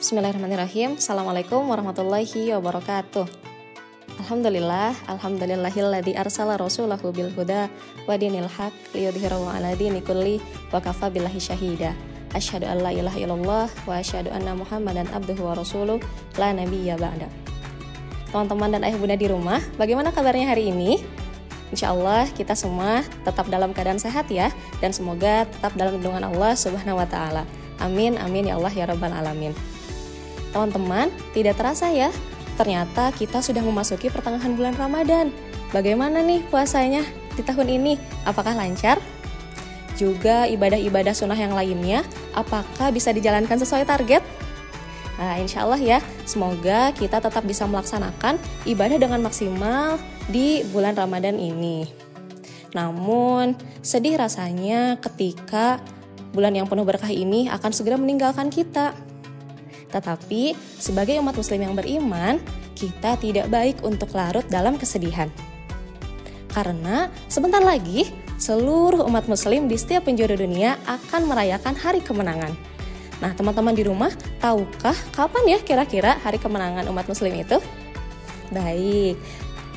Bismillahirrahmanirrahim. Assalamualaikum warahmatullahi wabarakatuh. Alhamdulillahilladzi arsala rasulahu bil huda wa dinil haq liyudhhirahu 'ala dini kulli wa kafa billahi syahida. Asyhadu an la ilaha illallah wa asyhadu anna Muhammadan abduhu wa rasuluh la nabiyya ba'da. Teman-teman dan ayah bunda di rumah, bagaimana kabarnya hari ini? Insya Allah kita semua tetap dalam keadaan sehat ya, dan semoga tetap dalam lindungan Allah Subhanahu wa Ta'ala. Amin, amin ya Allah ya Rabbal Alamin. Teman-teman, tidak terasa ya, ternyata kita sudah memasuki pertengahan bulan Ramadan. Bagaimana nih puasanya di tahun ini? Apakah lancar? Juga ibadah-ibadah sunnah yang lainnya, apakah bisa dijalankan sesuai target? Nah, insya Allah ya, semoga kita tetap bisa melaksanakan ibadah dengan maksimal di bulan Ramadan ini. Namun, sedih rasanya ketika bulan yang penuh berkah ini akan segera meninggalkan kita. Tetapi, sebagai umat muslim yang beriman, kita tidak baik untuk larut dalam kesedihan. Karena sebentar lagi, seluruh umat muslim di setiap penjuru dunia akan merayakan hari kemenangan. Nah, teman-teman di rumah, tahukah kapan ya kira-kira hari kemenangan umat muslim itu? Baik,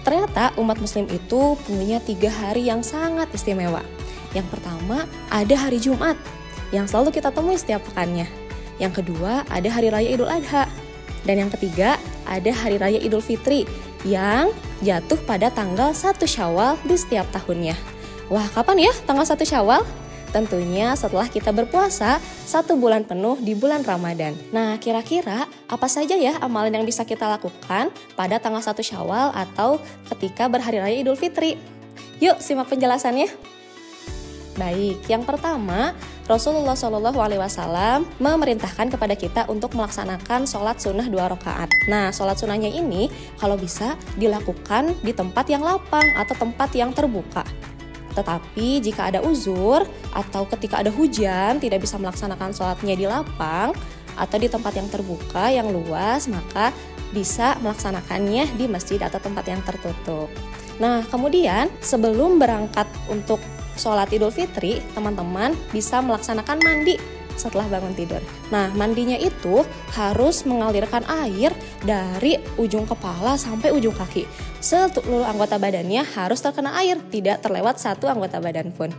ternyata umat muslim itu punya 3 hari yang sangat istimewa. Yang pertama, ada hari Jumat, yang selalu kita temui setiap pekannya. Yang kedua, ada hari raya Idul Adha. Dan yang ketiga, ada hari raya Idul Fitri, yang jatuh pada tanggal 1 Syawal di setiap tahunnya. Wah, kapan ya tanggal 1 Syawal? Tentunya setelah kita berpuasa 1 bulan penuh di bulan Ramadan. Nah, kira-kira apa saja ya amalan yang bisa kita lakukan pada tanggal 1 Syawal atau ketika berhari raya Idul Fitri? Yuk, simak penjelasannya. Baik, yang pertama, Rasulullah SAW memerintahkan kepada kita untuk melaksanakan sholat sunnah 2 rakaat. Nah, sholat sunnahnya ini kalau bisa dilakukan di tempat yang lapang atau tempat yang terbuka. Tetapi jika ada uzur atau ketika ada hujan tidak bisa melaksanakan sholatnya di lapang atau di tempat yang terbuka yang luas, maka bisa melaksanakannya di masjid atau tempat yang tertutup. Nah, kemudian sebelum berangkat untuk sholat Idul Fitri, teman-teman bisa melaksanakan mandi setelah bangun tidur. Nah, mandinya itu harus mengalirkan air dari ujung kepala sampai ujung kaki. Seluruh anggota badannya harus terkena air, tidak terlewat satu anggota badan pun.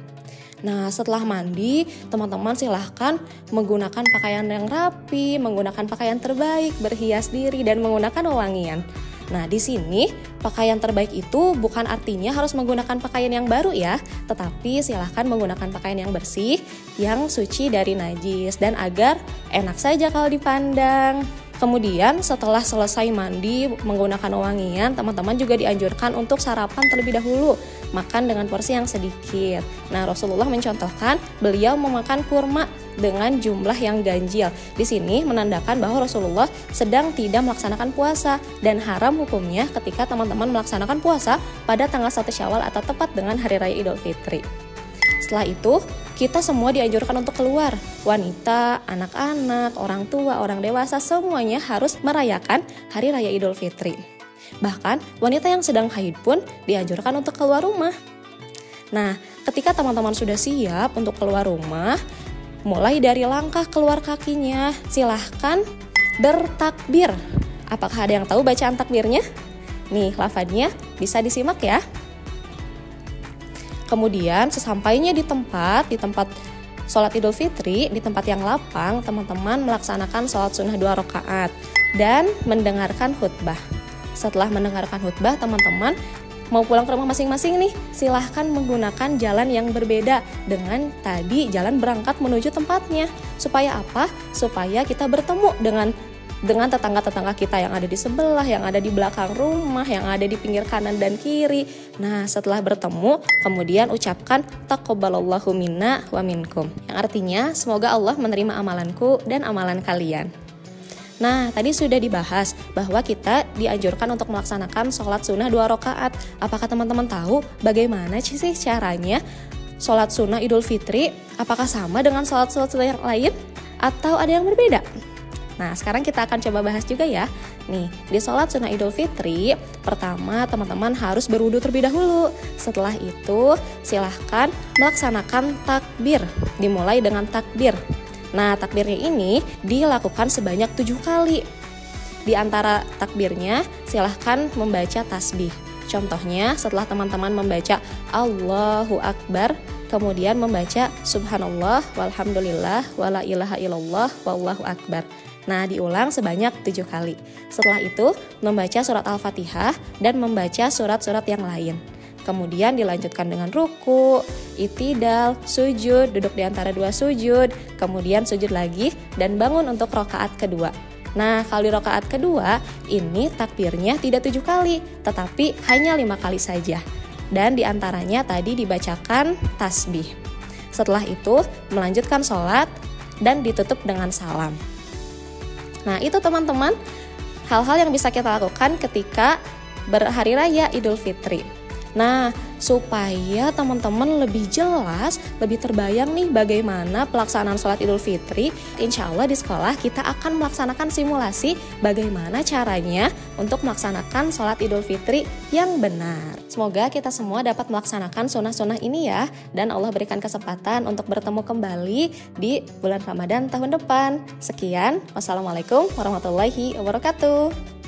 Nah, setelah mandi, teman-teman silahkan menggunakan pakaian yang rapi, menggunakan pakaian terbaik, berhias diri, dan menggunakan wewangian. Nah, di sini pakaian terbaik itu bukan artinya harus menggunakan pakaian yang baru ya, tetapi silahkan menggunakan pakaian yang bersih, yang suci dari najis, dan agar enak saja kalau dipandang. Kemudian setelah selesai mandi menggunakan wewangian, teman-teman juga dianjurkan untuk sarapan terlebih dahulu, makan dengan porsi yang sedikit. Nah, Rasulullah mencontohkan beliau memakan kurma dengan jumlah yang ganjil. Di sini menandakan bahwa Rasulullah sedang tidak melaksanakan puasa dan haram hukumnya ketika teman-teman melaksanakan puasa pada tanggal 1 Syawal atau tepat dengan hari raya Idul Fitri. Setelah itu, kita semua dianjurkan untuk keluar. Wanita, anak-anak, orang tua, orang dewasa, semuanya harus merayakan hari raya Idul Fitri. Bahkan, wanita yang sedang haid pun dianjurkan untuk keluar rumah. Nah, ketika teman-teman sudah siap untuk keluar rumah, mulai dari langkah keluar kakinya, silahkan bertakbir. Apakah ada yang tahu bacaan takbirnya? Nih, lafadznya bisa disimak ya. Kemudian sesampainya di tempat sholat Idul Fitri, di tempat yang lapang, teman-teman melaksanakan sholat sunnah 2 rakaat dan mendengarkan khutbah. Setelah mendengarkan khutbah, teman-teman mau pulang ke rumah masing-masing nih, silahkan menggunakan jalan yang berbeda dengan tadi jalan berangkat menuju tempatnya. Supaya apa? Supaya kita bertemu dengan tetangga-tetangga kita yang ada di sebelah, yang ada di belakang rumah, yang ada di pinggir kanan dan kiri. Nah, setelah bertemu, kemudian ucapkan taqabbalallahu minna wa minkum, yang artinya semoga Allah menerima amalanku dan amalan kalian. Nah, tadi sudah dibahas bahwa kita dianjurkan untuk melaksanakan sholat sunnah 2 rakaat. Apakah teman-teman tahu bagaimana sih caranya sholat sunnah Idul Fitri? Apakah sama dengan sholat-sholat sunnah yang lain? Atau ada yang berbeda? Nah, sekarang kita akan coba bahas juga ya. Nih, di sholat sunnah Idul Fitri, pertama teman-teman harus berwudu terlebih dahulu. Setelah itu, silahkan melaksanakan takbir. Dimulai dengan takbir. Nah, takbirnya ini dilakukan sebanyak 7 kali. Di antara takbirnya, silahkan membaca tasbih. Contohnya, setelah teman-teman membaca Allahu Akbar, kemudian membaca Subhanallah, walhamdulillah, wala ilaha illallah, wallahu akbar. Nah, diulang sebanyak 7 kali. Setelah itu, membaca surat Al-Fatihah dan membaca surat-surat yang lain. Kemudian dilanjutkan dengan ruku, itidal, sujud, duduk di antara 2 sujud, kemudian sujud lagi, dan bangun untuk rakaat kedua. Nah, kalau di rakaat kedua, ini takbirnya tidak 7 kali, tetapi hanya 5 kali saja. Dan diantaranya tadi dibacakan tasbih. Setelah itu, melanjutkan sholat dan ditutup dengan salam. Nah, itu teman-teman, hal-hal yang bisa kita lakukan ketika berhari raya Idul Fitri. Nah, supaya teman-teman lebih jelas, lebih terbayang nih bagaimana pelaksanaan sholat Idul Fitri, insya Allah di sekolah kita akan melaksanakan simulasi bagaimana caranya untuk melaksanakan sholat Idul Fitri yang benar. Semoga kita semua dapat melaksanakan sunnah-sunnah ini ya, dan Allah berikan kesempatan untuk bertemu kembali di bulan Ramadan tahun depan. Sekian, wassalamualaikum warahmatullahi wabarakatuh.